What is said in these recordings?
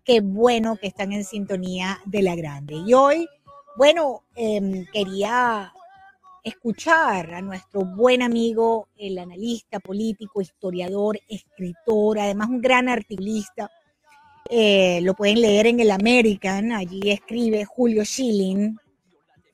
Qué bueno que están en sintonía de La Grande. Y hoy, bueno, quería escuchar a nuestro buen amigo, el analista político, historiador, escritor, además un gran articulista. Lo pueden leer en el American, allí escribe Julio Schilling.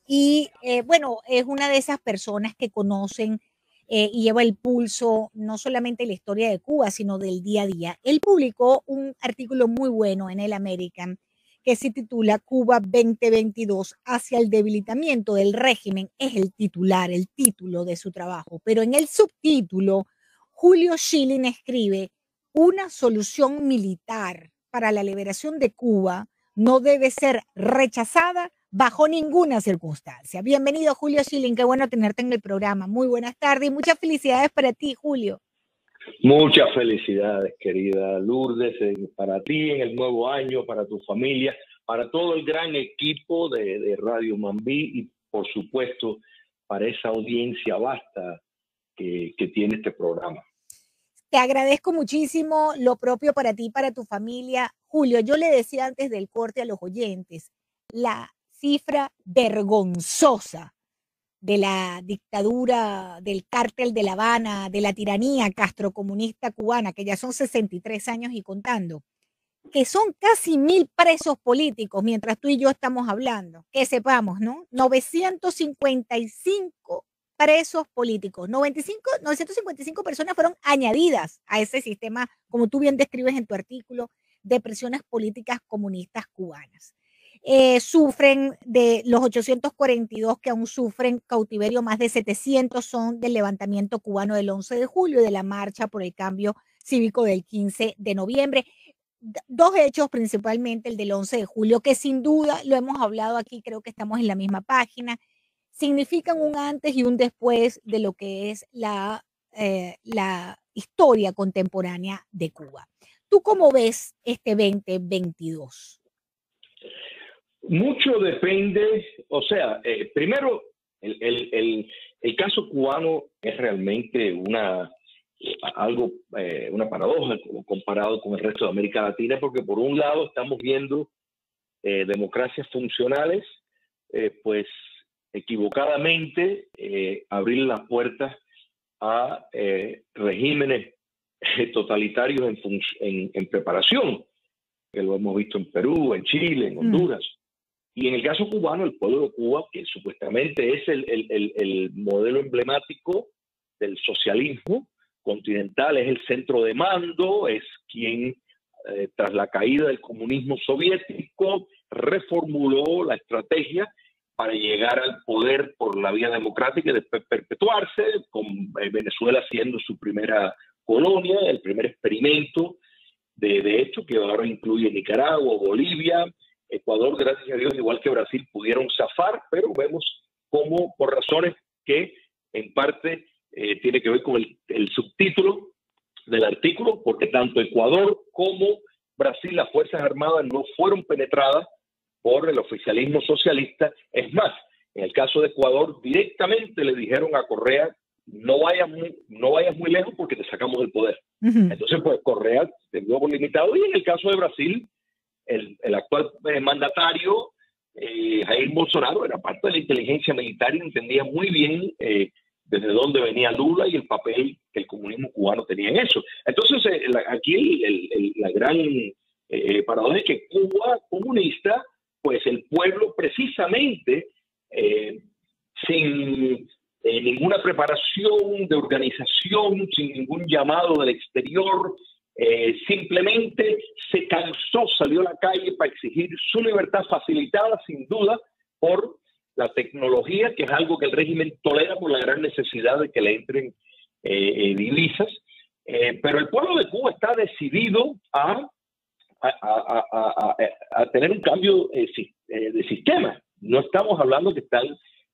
Y bueno, es una de esas personas que conocen y lleva el pulso no solamente de la historia de Cuba, sino del día a día. Él publicó un artículo muy bueno en el American que se titula Cuba 2022 hacia el debilitamiento del régimen. Es el titular, el título de su trabajo. Pero en el subtítulo, Julio Schilling escribe: una solución militar para la liberación de Cuba no debe ser rechazada bajo ninguna circunstancia. Bienvenido, Julio Schilling, qué bueno tenerte en el programa. Muy buenas tardes y muchas felicidades para ti, Julio. Muchas felicidades, querida Lourdes, para ti en el nuevo año, para tu familia, para todo el gran equipo de Radio Mambí y, por supuesto, para esa audiencia vasta que tiene este programa. Te agradezco muchísimo, lo propio para ti, para tu familia. Julio, yo le decía antes del corte a los oyentes, la cifra vergonzosa de la dictadura, del cártel de La Habana, de la tiranía castrocomunista cubana, que ya son 63 años y contando, que son casi 1000 presos políticos mientras tú y yo estamos hablando, que sepamos, ¿no? 955 presos políticos, 955 personas fueron añadidas a ese sistema, como tú bien describes en tu artículo, de presiones políticas comunistas cubanas. Sufren de los 842 que aún sufren cautiverio, más de 700 son del levantamiento cubano del 11 de julio y de la marcha por el cambio cívico del 15 de noviembre. Dos hechos principalmente, el del 11 de julio, que sin duda lo hemos hablado aquí, creo que estamos en la misma página, significan un antes y un después de lo que es la historia contemporánea de Cuba. ¿Tú cómo ves este 2022? Mucho depende, o sea, primero, el caso cubano es realmente una paradoja comparado con el resto de América Latina, porque por un lado estamos viendo democracias funcionales, pues equivocadamente abrir las puertas a regímenes totalitarios en preparación, que lo hemos visto en Perú, en Chile, en Honduras. Y en el caso cubano, el pueblo de Cuba, que supuestamente es el modelo emblemático del socialismo continental, es el centro de mando, es quien, tras la caída del comunismo soviético, reformuló la estrategia para llegar al poder por la vía democrática y después perpetuarse, con Venezuela siendo su primera colonia, el primer experimento de hecho, que ahora incluye Nicaragua, Bolivia, Ecuador, gracias a Dios, igual que Brasil, pudieron zafar, pero vemos cómo, por razones que en parte tiene que ver con el subtítulo del artículo, porque tanto Ecuador como Brasil, las Fuerzas Armadas no fueron penetradas por el oficialismo socialista. Es más, en el caso de Ecuador, directamente le dijeron a Correa: no vayas muy lejos porque te sacamos del poder. Entonces, pues Correa se vio limitado. Y en el caso de Brasil, el actual mandatario, Jair Bolsonaro, era parte de la inteligencia militar y entendía muy bien desde dónde venía Lula y el papel que el comunismo cubano tenía en eso. Entonces, aquí la gran paradoja es que Cuba comunista, pues el pueblo precisamente sin ninguna preparación de organización, sin ningún llamado del exterior, simplemente se cansó, salió a la calle para exigir su libertad, facilitada sin duda por la tecnología, que es algo que el régimen tolera por la gran necesidad de que le entren divisas. Pero el pueblo de Cuba está decidido a tener un cambio de sistema. No estamos hablando que están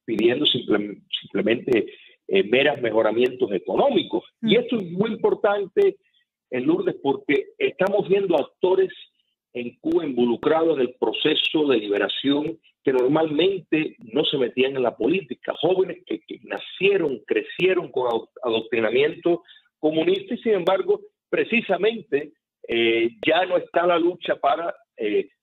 pidiendo simplemente meros mejoramientos económicos. Y esto es muy importante, en Lourdes, porque estamos viendo actores en Cuba involucrados en el proceso de liberación que normalmente no se metían en la política. Jóvenes que nacieron, crecieron con adoctrinamiento comunista y, sin embargo, precisamente ya no está la lucha para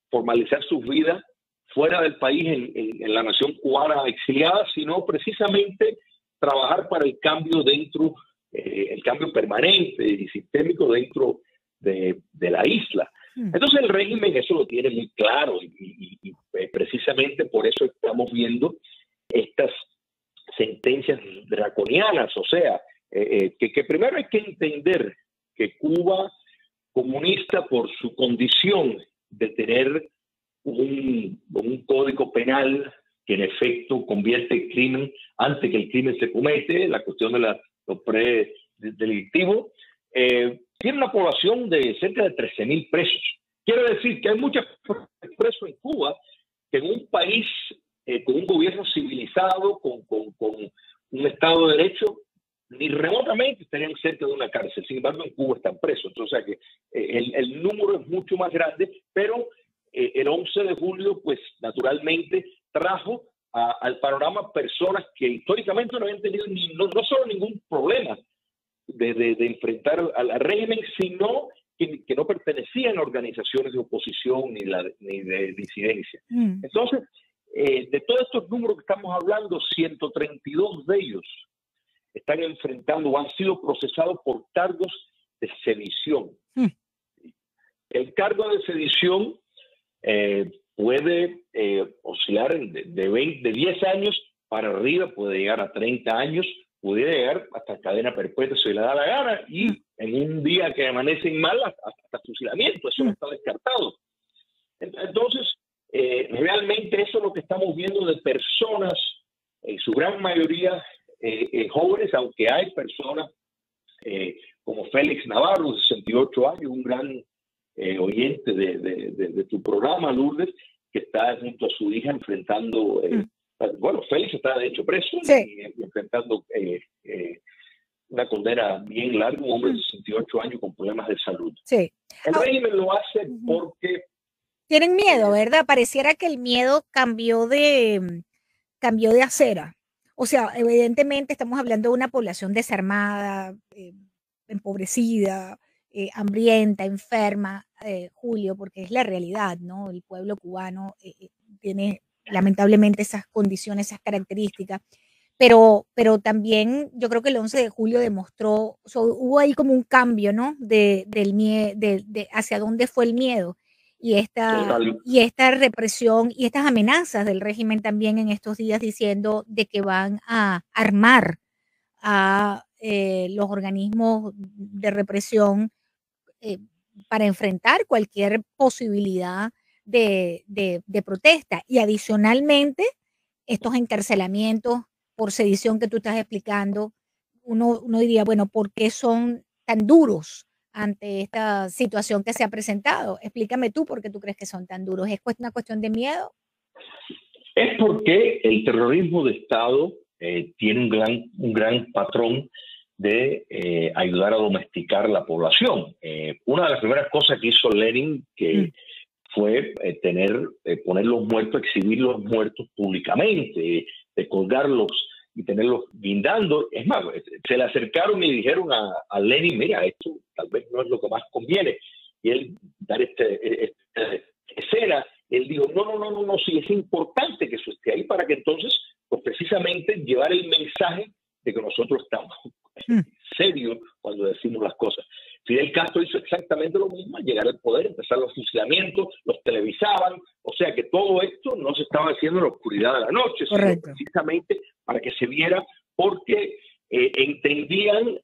formalizar sus vidas fuera del país, en la nación cubana exiliada, sino precisamente trabajar para el cambio dentro, el cambio permanente y sistémico dentro de la isla. Entonces el régimen eso lo tiene muy claro y precisamente por eso estamos viendo estas sentencias draconianas. O sea, que primero hay que entender que Cuba comunista, por su condición de tener un código penal que en efecto convierte el crimen antes que el crimen se comete, la cuestión de los predelictivos, tiene una población de cerca de 13.000 presos. Quiere decir que hay muchos presos en Cuba que en un país con un gobierno civilizado, con un Estado de Derecho, ni remotamente estarían cerca de una cárcel. Sin embargo, en Cuba están presos. Entonces, o sea que el número es mucho más grande, pero el 11 de julio, pues naturalmente trajo al panorama personas que históricamente no habían tenido no solo ningún problema de enfrentar al régimen, sino que no pertenecían a organizaciones de oposición ni de disidencia. Entonces, de todos estos números que estamos hablando, 132 de ellos están enfrentando o han sido procesados por cargos de sedición. El cargo de sedición puede oscilar de 10 años para arriba, puede llegar a 30 años, pudiera llegar hasta cadena perpetua si le da la gana, y en un día que amanecen mal hasta fusilamiento. Eso no está descartado. Entonces, realmente eso es lo que estamos viendo de personas, en su gran mayoría jóvenes, aunque hay personas como Félix Navarro, de 68 años, un gran oyente de tu programa, Lourdes, que está junto a su hija enfrentando, bueno, Félix está de hecho preso, y enfrentando una condena bien larga, un hombre de 68 años con problemas de salud. El régimen lo hace porque tienen miedo, ¿verdad? Pareciera que el miedo cambió de acera. O sea, evidentemente estamos hablando de una población desarmada, empobrecida, hambrienta, enferma, Julio, porque es la realidad, ¿no? El pueblo cubano tiene lamentablemente esas condiciones, esas características, pero también yo creo que el 11 de julio demostró, hubo ahí como un cambio, ¿no? Del miedo, hacia dónde fue el miedo. Y esta represión y estas amenazas del régimen también en estos días diciendo de que van a armar a los organismos de represión para enfrentar cualquier posibilidad de protesta. Y adicionalmente, estos encarcelamientos por sedición que tú estás explicando, uno diría, bueno, ¿por qué son tan duros ante esta situación que se ha presentado? Explícame tú por qué tú crees que son tan duros. ¿Es una cuestión de miedo? Es porque el terrorismo de Estado tiene un gran patrón de ayudar a domesticar la población. Una de las primeras cosas que hizo Lenin fue poner los muertos, exhibir los muertos públicamente, de colgarlos y tenerlos guindando. Es más, se le acercaron y le dijeron a Lenin, mira, esto tal vez no es lo que más conviene. Y él, dar esta escena, él dijo, no, sí, es importante que eso esté ahí para que entonces, pues precisamente, llevar el mensaje de que nosotros estamos serios cuando decimos las cosas. Fidel Castro hizo exactamente lo mismo al llegar al poder, empezar los fusilamientos, los televisaban, o sea que todo esto no se estaba haciendo en la oscuridad de la noche, sino precisamente para que se viera, porque entendían,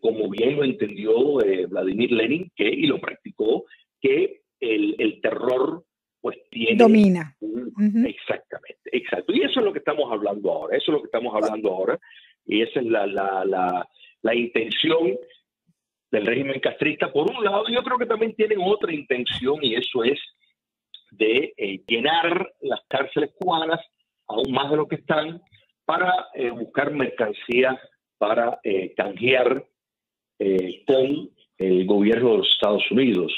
como bien lo entendió Vladimir Lenin, y lo practicó, que el terror pues tiene... Domina. Exactamente, exacto. Y eso es lo que estamos hablando ahora, y esa es la intención del régimen castrista. Por un lado, yo creo que también tienen otra intención, y eso es de llenar las cárceles cubanas aún más de lo que están, para buscar mercancía para canjear con el gobierno de los Estados Unidos.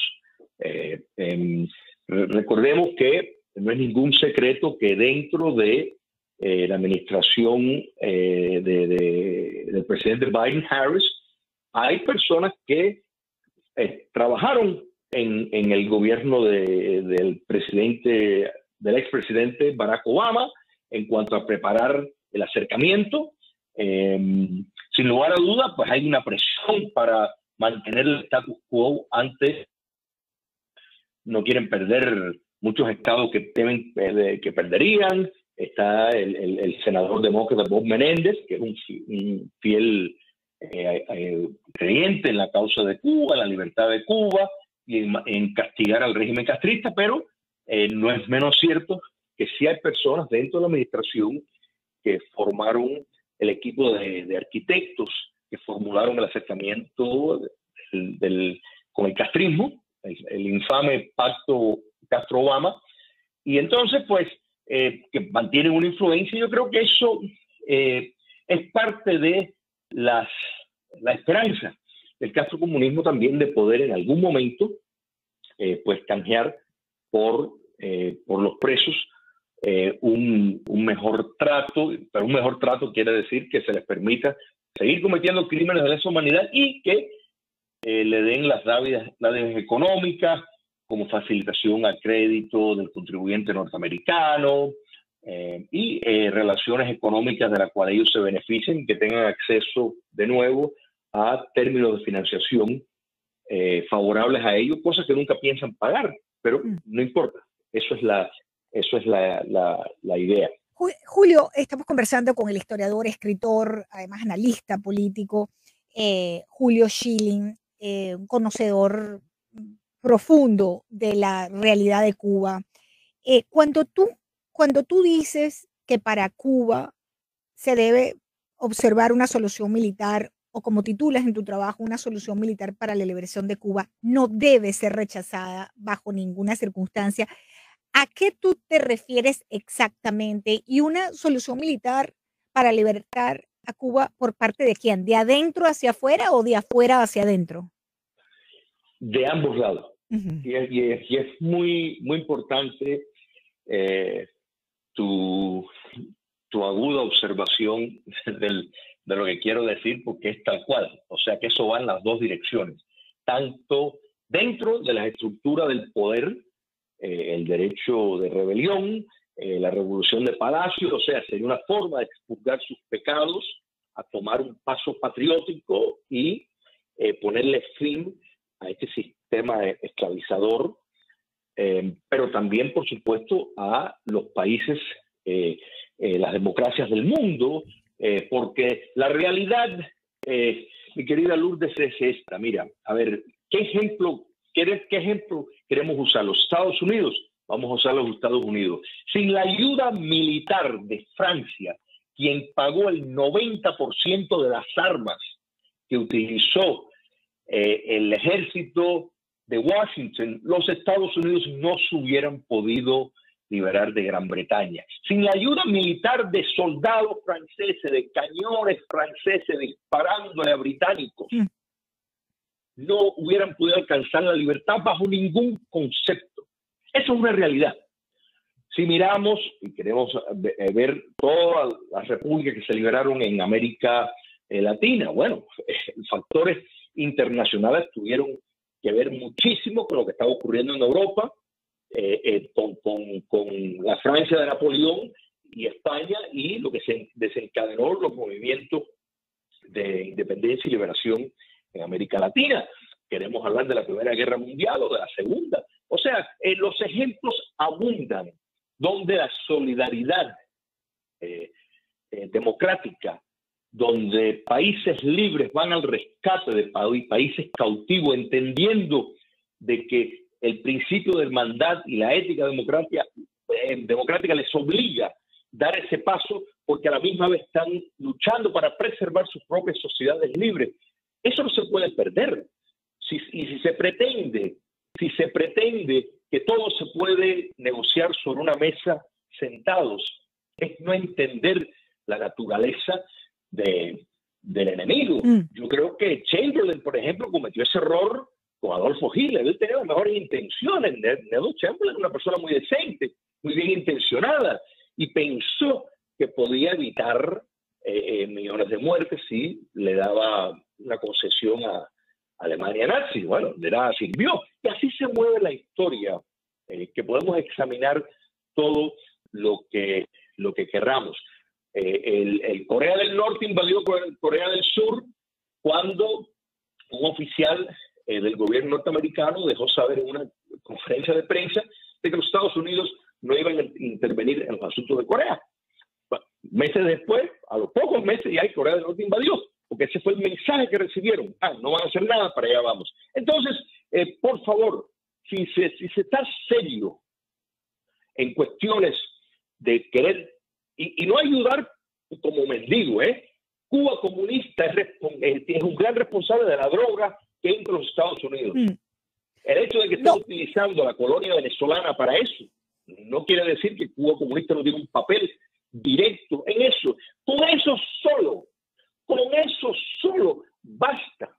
Recordemos que no es ningún secreto que dentro de la administración del presidente Biden-Harris hay personas que trabajaron en el gobierno del expresidente Barack Obama en cuanto a preparar el acercamiento. Sin lugar a dudas, pues hay una presión para mantener el status quo antes. No quieren perder muchos estados que temen que perderían. Está el senador demócrata Bob Menéndez, que es un fiel creyente en la causa de Cuba, en la libertad de Cuba y en castigar al régimen castrista, pero no es menos cierto que sí hay personas dentro de la administración que formaron el equipo de arquitectos que formularon el acercamiento con el castrismo, el infame pacto Castro-Obama, y entonces pues que mantienen una influencia. Yo creo que eso es parte de la esperanza del castrocomunismo también de poder en algún momento pues canjear por los presos un mejor trato, pero un mejor trato quiere decir que se les permita seguir cometiendo crímenes de lesa humanidad y que le den las dádivas económicas como facilitación al crédito del contribuyente norteamericano y relaciones económicas de las cuales ellos se beneficien, que tengan acceso de nuevo a términos de financiación favorables a ellos, cosas que nunca piensan pagar, pero no importa. Eso es la idea. Julio, estamos conversando con el historiador, escritor, además analista político, Julio Schilling, un conocedor profundo de la realidad de Cuba. Cuando tú dices que para Cuba se debe observar una solución militar, o como titulas en tu trabajo, una solución militar para la liberación de Cuba, no debe ser rechazada bajo ninguna circunstancia. ¿A qué tú te refieres exactamente? ¿Y una solución militar para libertar a Cuba por parte de quién? ¿De adentro hacia afuera o de afuera hacia adentro? De ambos lados. Y es muy importante tu aguda observación de lo que quiero decir, porque es tal cual. O sea que eso va en las dos direcciones. Tanto dentro de la estructura del poder, el derecho de rebelión, la revolución de Palacio, o sea, sería una forma de expurgar sus pecados, a tomar un paso patriótico y ponerle fin a este sistema esclavizador, pero también, por supuesto, a los países, las democracias del mundo, porque la realidad, mi querida Lourdes, es esta. Mira, a ver, ¿qué ejemplo queremos usar? ¿Los Estados Unidos? Vamos a usar los Estados Unidos. Sin la ayuda militar de Francia, quien pagó el 90% de las armas que utilizó el ejército de Washington, los Estados Unidos no se hubieran podido liberar de Gran Bretaña. Sin la ayuda militar de soldados franceses, de cañones franceses disparándole a británicos, no hubieran podido alcanzar la libertad bajo ningún concepto. Eso es una realidad. Si miramos y queremos ver todas las repúblicas que se liberaron en América Latina, bueno, factores internacionales tuvieron que ver muchísimo con lo que estaba ocurriendo en Europa, con la Francia de Napoleón y España, y lo que se desencadenó los movimientos de independencia y liberación en América Latina. Queremos hablar de la Primera Guerra Mundial o de la Segunda. O sea, los ejemplos abundan donde la solidaridad democrática, donde países libres van al rescate de países cautivos, entendiendo de que el principio de hermandad y la ética democrática les obliga a dar ese paso, porque a la misma vez están luchando para preservar sus propias sociedades libres. Eso no se puede perder. Si se pretende que todo se puede negociar sobre una mesa sentados, es no entender la naturaleza del enemigo. Yo creo que Chamberlain, por ejemplo, cometió ese error con Adolfo Hitler. Él tenía las mejores intenciones. Neville Chamberlain era una persona muy decente, muy bien intencionada, y pensó que podía evitar millones de muertes si le daba una concesión Alemania nazi. Bueno, de nada sirvió. Y así se mueve la historia, que podemos examinar todo lo que querramos. El Corea del Norte invadió Corea del Sur cuando un oficial del gobierno norteamericano dejó saber en una conferencia de prensa de que los Estados Unidos no iban a intervenir en los asuntos de Corea. Bueno, meses después, a los pocos meses, ya Corea del Norte invadió, porque ese fue el mensaje que recibieron. No van a hacer nada, para allá vamos. Entonces, por favor, si se está serio en cuestiones de querer y no ayudar como mendigo, Cuba comunista es un gran responsable de la droga que entra en los Estados Unidos. El hecho de que estén utilizando la colonia venezolana para eso no quiere decir que Cuba comunista no tiene un papel directo en eso. Con eso solo basta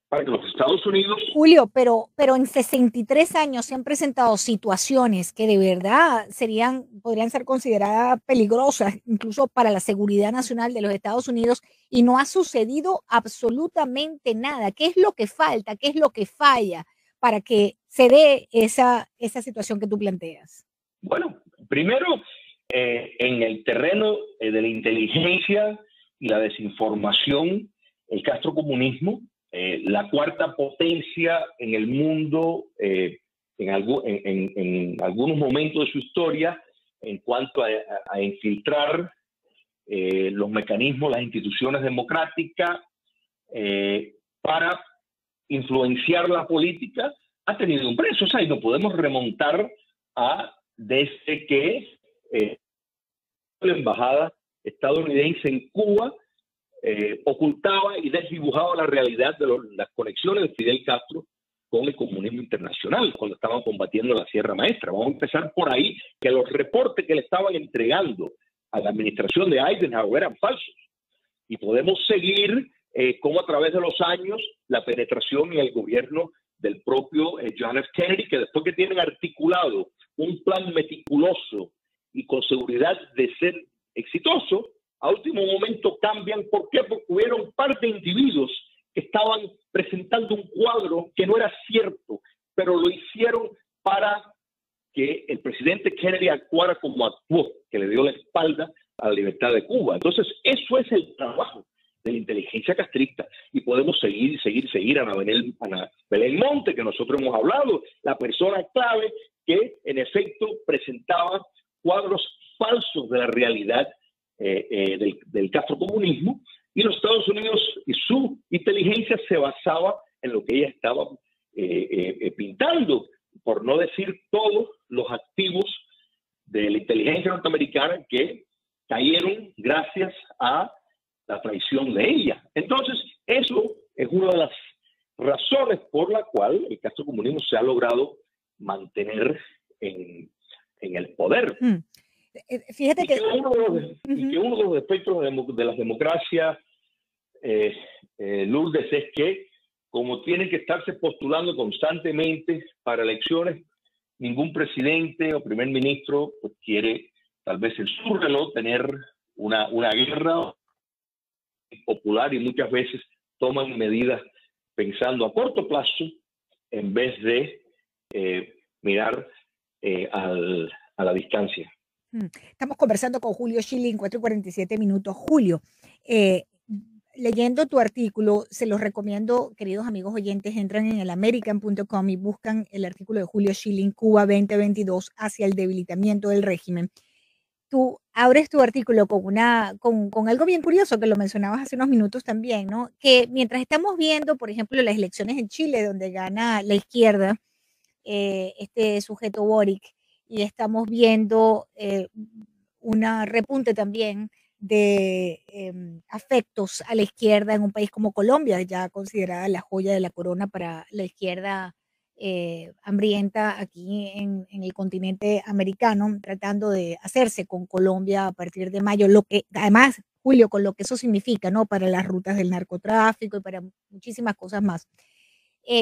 para que los Estados Unidos... Julio, pero en 63 años se han presentado situaciones que de verdad podrían ser consideradas peligrosas, incluso para la seguridad nacional de los Estados Unidos, y no ha sucedido absolutamente nada. ¿Qué es lo que falta? ¿Qué es lo que falla para que se dé esa situación que tú planteas? Bueno, primero, en el terreno de la inteligencia y la desinformación, el castrocomunismo, la cuarta potencia en el mundo en algunos momentos de su historia en cuanto a infiltrar los mecanismos, las instituciones democráticas para influenciar la política, ha tenido un precio. O sea, y no podemos remontar desde que la embajada estadounidense en Cuba ocultaba y desdibujaba la realidad de las conexiones de Fidel Castro con el comunismo internacional cuando estaban combatiendo la Sierra Maestra. Vamos a empezar por ahí, que los reportes que le estaban entregando a la administración de Eisenhower eran falsos. Y podemos seguir cómo a través de los años la penetración en el gobierno del propio John F. Kennedy, que después que tienen articulado un plan meticuloso y con seguridad de ser exitoso, a último momento cambian. ¿Por qué? Porque hubieron un par de individuos que estaban presentando un cuadro que no era cierto, pero lo hicieron para que el presidente Kennedy actuara como actuó, que le dio la espalda a la libertad de Cuba. Entonces, eso es el trabajo de la inteligencia castrista. Y podemos seguir. Ana Belén Monte, que nosotros hemos hablado, la persona clave que en efecto presentaba cuadros falsos de la realidad del castrocomunismo, y los Estados Unidos y su inteligencia se basaba en lo que ella estaba pintando, por no decir todos los activos de la inteligencia norteamericana que cayeron gracias a la traición de ella. Entonces, eso es una de las razones por la cual el castrocomunismo se ha logrado mantener en el poder. Fíjate que uno de los efectos de las democracias, Lourdes, es que como tienen que estarse postulando constantemente para elecciones, ningún presidente o primer ministro pues, quiere, tal vez en su reloj, tener una guerra popular, y muchas veces toman medidas pensando a corto plazo en vez de mirar a la distancia. Estamos conversando con Julio Schilling, 4:47. Julio, leyendo tu artículo, se los recomiendo, queridos amigos oyentes, entran en el american.com y buscan el artículo de Julio Schilling, Cuba 2022, hacia el debilitamiento del régimen. Tú abres tu artículo con algo bien curioso, que lo mencionabas hace unos minutos también, ¿no? Que mientras estamos viendo, por ejemplo, las elecciones en Chile, donde gana la izquierda, este sujeto Boric, y estamos viendo una repunte también de afectos a la izquierda en un país como Colombia, ya considerada la joya de la corona para la izquierda hambrienta aquí en el continente americano, tratando de hacerse con Colombia a partir de mayo, lo que además, Julio, con lo que eso significa, ¿no? Para las rutas del narcotráfico y para muchísimas cosas más.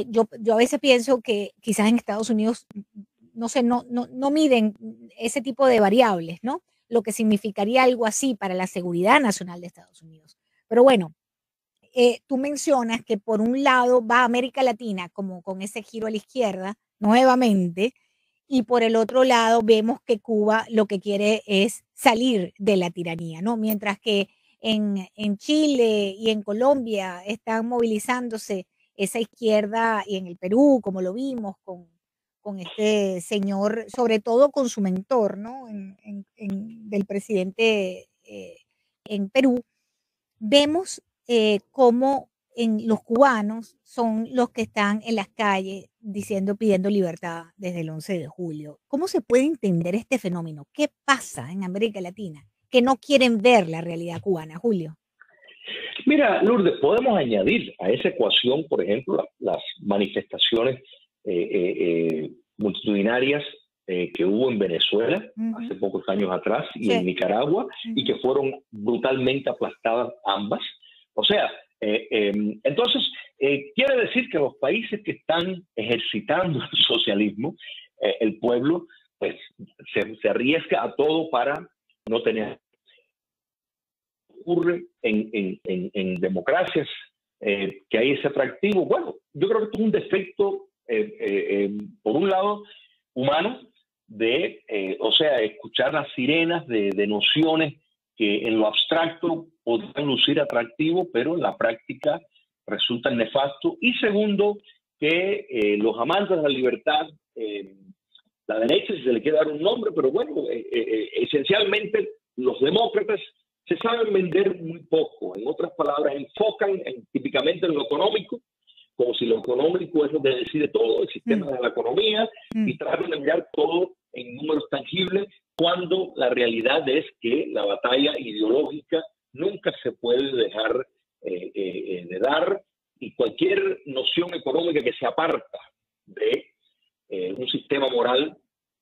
Yo a veces pienso que quizás en Estados Unidos, no sé, no miden ese tipo de variables, ¿no? Lo que significaría algo así para la seguridad nacional de Estados Unidos. Pero bueno, tú mencionas que por un lado va América Latina como con ese giro a la izquierda nuevamente, y por el otro lado vemos que Cuba lo que quiere es salir de la tiranía, ¿no? Mientras que en Chile y en Colombia están movilizándose esa izquierda, y en el Perú, como lo vimos con este señor, sobre todo con su mentor, ¿no? Del presidente en Perú, vemos cómo los cubanos son los que están en las calles diciendo, pidiendo libertad desde el 11 de julio. ¿Cómo se puede entender este fenómeno? ¿Qué pasa en América Latina? Que no quieren ver la realidad cubana, Julio. Mira, Lourdes, podemos añadir a esa ecuación, por ejemplo, las manifestaciones multitudinarias que hubo en Venezuela hace pocos años atrás y en Nicaragua, y que fueron brutalmente aplastadas ambas. O sea, entonces, quiere decir que los países que están ejercitando el socialismo, el pueblo, pues se arriesga a todo para no tener. Ocurre en democracias que hay ese atractivo. Bueno, yo creo que esto es un defecto, por un lado, humano, o sea, escuchar las sirenas de nociones que en lo abstracto podrían lucir atractivos, pero en la práctica resultan nefastos. Y segundo, que los amantes de la libertad, la derecha, si se le quiere dar un nombre, pero bueno, esencialmente los demócratas se saben vender muy poco. En otras palabras, enfocan típicamente en lo económico, como si lo económico es lo que decide todo, el sistema de la economía, y tratan de mirar todo en números tangibles, cuando la realidad es que la batalla ideológica nunca se puede dejar de dar, y cualquier noción económica que se aparta de un sistema moral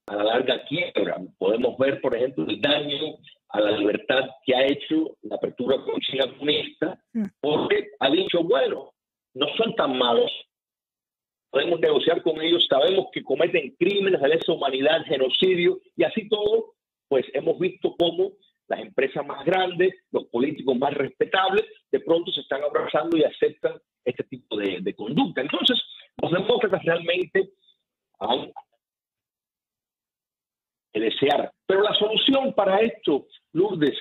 a la larga quiebra. Podemos ver, por ejemplo, el daño a la libertad que ha hecho la apertura comunista, porque ha dicho, bueno, no son tan malos, podemos negociar con ellos, sabemos que cometen crímenes de lesa humanidad, genocidio, y así todo, pues hemos visto cómo las empresas más grandes, los políticos más respetables, de pronto se están abrazando y aceptan este tipo de conducta. Entonces, los demócratas realmente aún que desear. Pero la solución para esto, Lourdes,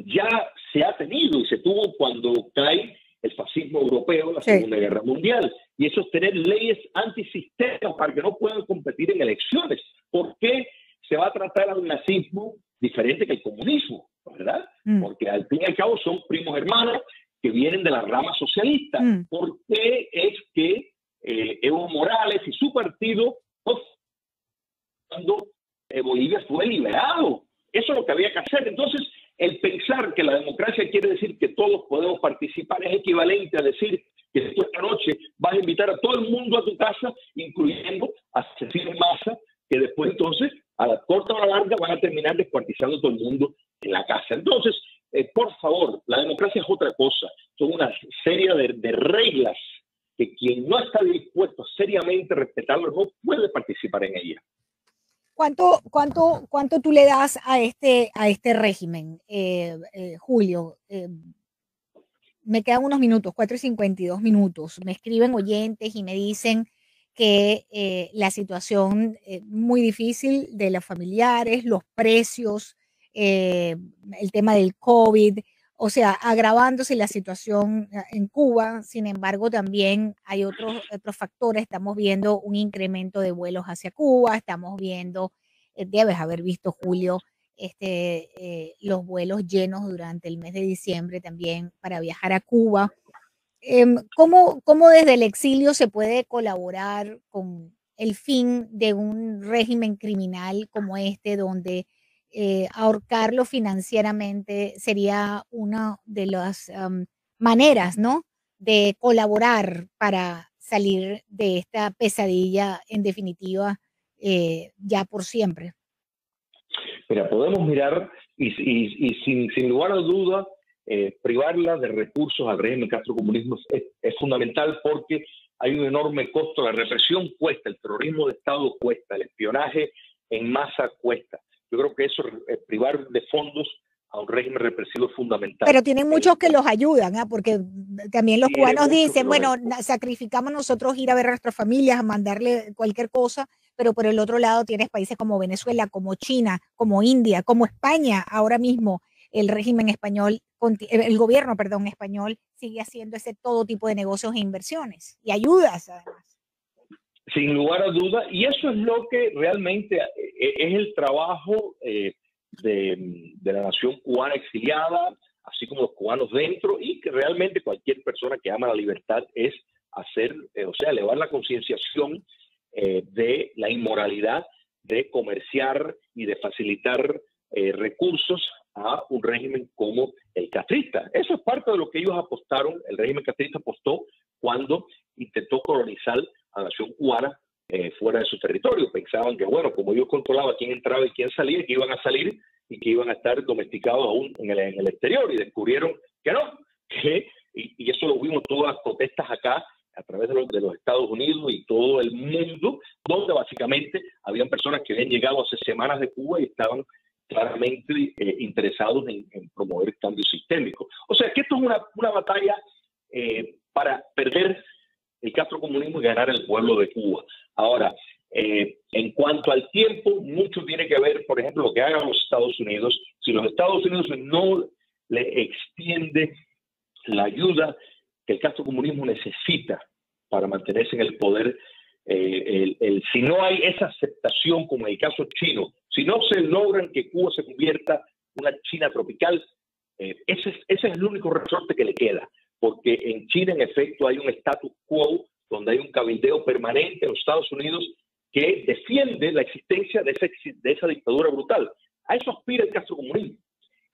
ya se ha tenido y se tuvo cuando cae el fascismo europeo en la Segunda Guerra Mundial. Y eso es tener leyes antisistema para que no puedan competir en elecciones. ¿Por qué se va a tratar al nazismo diferente que el comunismo? ¿Verdad? Porque al fin y al cabo son primos hermanos que vienen de la rama socialista. ¿Por qué es que Evo Morales y su partido, cuando Bolivia fue liberado? Eso es lo que había que hacer. Entonces, el pensar que la democracia quiere decir que todos podemos participar es equivalente a decir que tú esta noche vas a invitar a todo el mundo a tu casa, incluyendo a Cecilia Massa, que después entonces, a la corta o a la larga, van a terminar descuartizando a todo el mundo en la casa. Entonces, por favor, la democracia es otra cosa. Son una serie de reglas que quien no está dispuesto a seriamente respetarlas no puede participar en ella. ¿Cuánto tú le das a este régimen, Julio? Me quedan unos minutos, 4:52 minutos. Me escriben oyentes y me dicen que la situación muy difícil de los familiares, los precios, el tema del COVID, o sea, agravándose la situación en Cuba. Sin embargo, también hay otros factores. Estamos viendo un incremento de vuelos hacia Cuba, estamos viendo, debes haber visto, Julio, los vuelos llenos durante el mes de diciembre también para viajar a Cuba. ¿Cómo desde el exilio se puede colaborar con el fin de un régimen criminal como este, donde ahorcarlo financieramente sería una de las maneras, ¿no?, de colaborar para salir de esta pesadilla, en definitiva, ya por siempre? Mira, podemos mirar y sin lugar a duda, privarla de recursos al régimen castrocomunismo es fundamental, porque hay un enorme costo. La represión cuesta, el terrorismo de Estado cuesta, el espionaje en masa cuesta. Yo creo que eso, privar de fondos a un régimen represivo es fundamental. Pero tienen muchos que los ayudan, ¿eh? Porque también los cubanos dicen, bueno, sacrificamos nosotros ir a ver a nuestras familias, a mandarle cualquier cosa, pero por el otro lado tienes países como Venezuela, como China, como India, como España. Ahora mismo el régimen español, el gobierno, perdón, español sigue haciendo ese todo tipo de negocios e inversiones y ayudas además. Sin lugar a duda, y eso es lo que realmente es el trabajo de la nación cubana exiliada, así como los cubanos dentro, y que realmente cualquier persona que ama la libertad es hacer, o sea, elevar la concienciación de la inmoralidad de comerciar y de facilitar recursos a un régimen como el castrista. Eso es parte de lo que ellos apostaron, el régimen castrista apostó cuando intentó colonizar a la nación cubana fuera de su territorio. Pensaban que, bueno, como ellos controlaban quién entraba y quién salía, que iban a salir y que iban a estar domesticados aún en el exterior, y descubrieron que no, y eso lo vimos todas las protestas acá a través de los Estados Unidos y todo el mundo, donde básicamente habían personas que habían llegado hace semanas de Cuba y estaban claramente interesados en promover cambios sistémicos. O sea, que esto es una batalla para perder el castrocomunismo y ganar el pueblo de Cuba. Ahora, en cuanto al tiempo, mucho tiene que ver, por ejemplo, lo que hagan los Estados Unidos. Si los Estados Unidos no le extiende la ayuda que el castrocomunismo necesita para mantenerse en el poder, si no hay esa aceptación, como en el caso chino, si no se logran que Cuba se convierta en una China tropical, ese es el único resorte que le queda, porque en China, en efecto, hay un status quo donde hay un cabildeo permanente en los Estados Unidos que defiende la existencia de esa dictadura brutal. A eso aspira el castrocomunismo.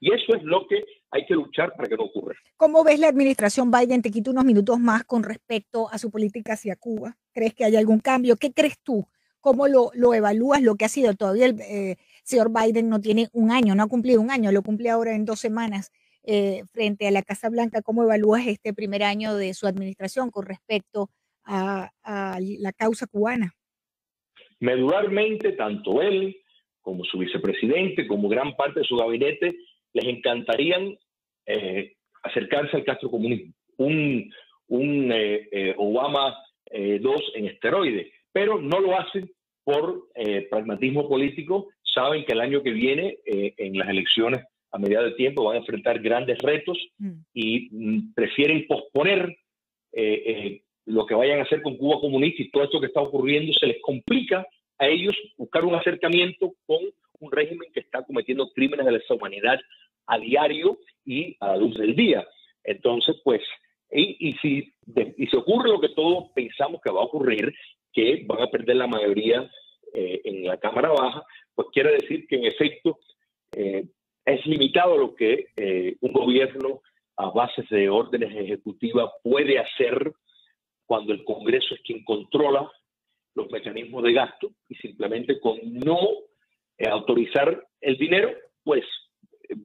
Y eso es lo que hay que luchar para que no ocurra. ¿Cómo ves la administración Biden? Te quito unos minutos más con respecto a su política hacia Cuba. ¿Crees que hay algún cambio? ¿Qué crees tú? ¿Cómo lo evalúas lo que ha sido? Todavía el señor Biden no tiene un año, no ha cumplido un año, lo cumple ahora en 2 semanas frente a la Casa Blanca. ¿Cómo evalúas este primer año de su administración con respecto a la causa cubana? Medularmente, tanto él como su vicepresidente, como gran parte de su gabinete, les encantarían acercarse al castrocomunismo, un Obama 2 en esteroides, pero no lo hacen por pragmatismo político. Saben que el año que viene, en las elecciones a medida del tiempo, van a enfrentar grandes retos y prefieren posponer lo que vayan a hacer con Cuba comunista, y todo esto que está ocurriendo se les complica a ellos buscar un acercamiento con un régimen que está cometiendo crímenes de lesa humanidad a diario y a la luz del día. Entonces, pues, y si ocurre lo que todos pensamos que va a ocurrir, que van a perder la mayoría en la Cámara Baja, pues quiere decir que en efecto es limitado lo que un gobierno a bases de órdenes ejecutivas puede hacer cuando el Congreso es quien controla los mecanismos de gasto, y simplemente con no autorizar el dinero, pues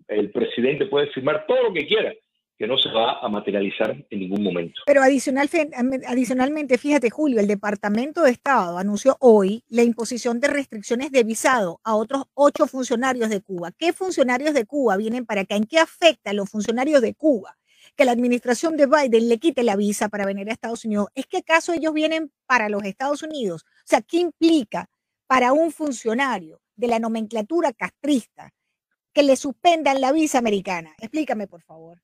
el presidente puede firmar todo lo que quiera, que no se va a materializar en ningún momento. Pero adicionalmente, fíjate, Julio, el Departamento de Estado anunció hoy la imposición de restricciones de visado a otros 8 funcionarios de Cuba. ¿Qué funcionarios de Cuba vienen para acá? ¿En qué afecta a los funcionarios de Cuba que la administración de Biden le quite la visa para venir a Estados Unidos? ¿Es que acaso ellos vienen para los Estados Unidos? O sea, ¿qué implica para un funcionario de la nomenclatura castrista que le suspendan la visa americana? Explícame, por favor.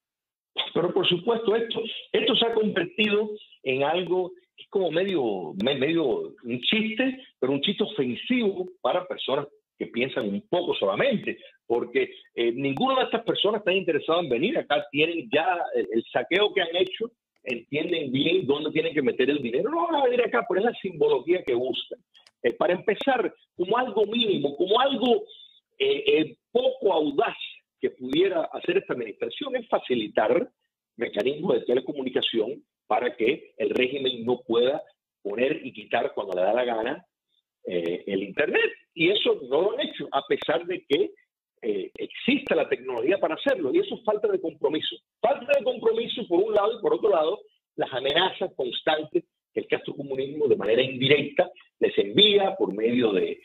Pero por supuesto, esto se ha convertido en algo que es como medio un chiste, pero un chiste ofensivo para personas que piensan un poco solamente, porque ninguna de estas personas está interesada en venir acá. Tienen ya el saqueo que han hecho, entienden bien dónde tienen que meter el dinero. No van a venir acá, pero es la simbología que buscan. Para empezar, como algo mínimo, como algo poco audaz que pudiera hacer esta administración, es facilitar mecanismos de telecomunicación para que el régimen no pueda poner y quitar cuando le da la gana el Internet. Y eso no lo han hecho, a pesar de que existe la tecnología para hacerlo. Y eso es falta de compromiso. Falta de compromiso por un lado, y por otro lado, las amenazas constantes que el castrocomunismo de manera indirecta les envía por medio de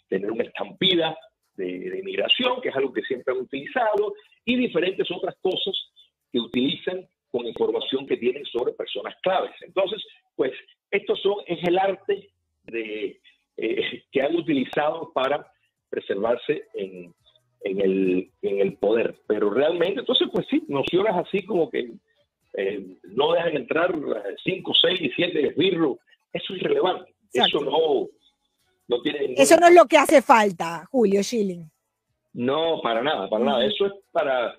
tener una estampida de inmigración, que es algo que siempre han utilizado, y diferentes otras cosas que utilizan con información que tienen sobre personas claves. Entonces, pues, es el arte que han utilizado para preservarse en el poder. Pero realmente, entonces, pues sí, nociones así como que no dejan entrar 5, 6, 7 esbirros, eso es irrelevante. Exacto. Eso no tiene Eso no es lo que hace falta, Julio Schilling. No, para nada, para nada. Eso es para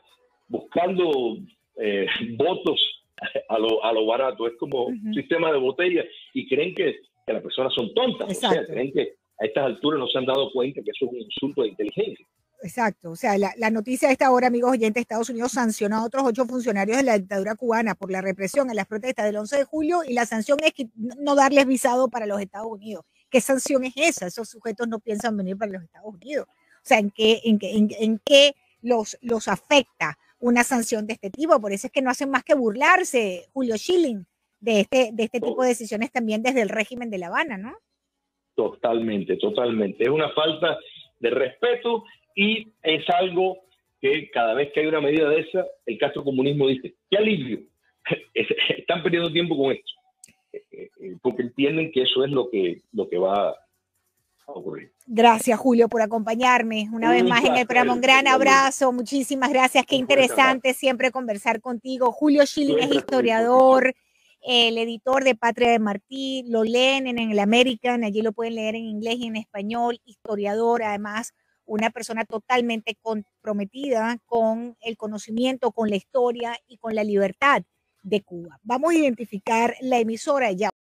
buscando votos a lo barato. Es como un sistema de botella y creen que las personas son tontas. Exacto. O sea, creen que a estas alturas no se han dado cuenta que eso es un insulto de inteligencia. Exacto, o sea, la noticia de esta hora, amigos oyentes, Estados Unidos sancionó a otros 8 funcionarios de la dictadura cubana por la represión en las protestas del 11 de julio y la sanción es que no darles visado para los Estados Unidos. ¿Qué sanción es esa? Esos sujetos no piensan venir para los Estados Unidos. O sea, ¿en qué los afecta una sanción de este tipo? Por eso es que no hacen más que burlarse, Julio Schilling, de este tipo de decisiones también desde el régimen de La Habana, ¿no? Totalmente, totalmente. Es una falta de respeto y es algo que cada vez que hay una medida de esa, el castrocomunismo dice, ¡qué alivio! Están perdiendo tiempo con esto, porque entienden que eso es lo que va a ocurrir. Gracias, Julio, por acompañarme una vez más en el programa. Un gran abrazo, muchísimas gracias. Qué interesante siempre conversar contigo. Julio Schilling es historiador, el editor de Patria de Martí, lo leen en el American, allí lo pueden leer en inglés y en español, historiador, además una persona totalmente comprometida con el conocimiento, con la historia y con la libertad de Cuba. Vamos a identificar la emisora ya.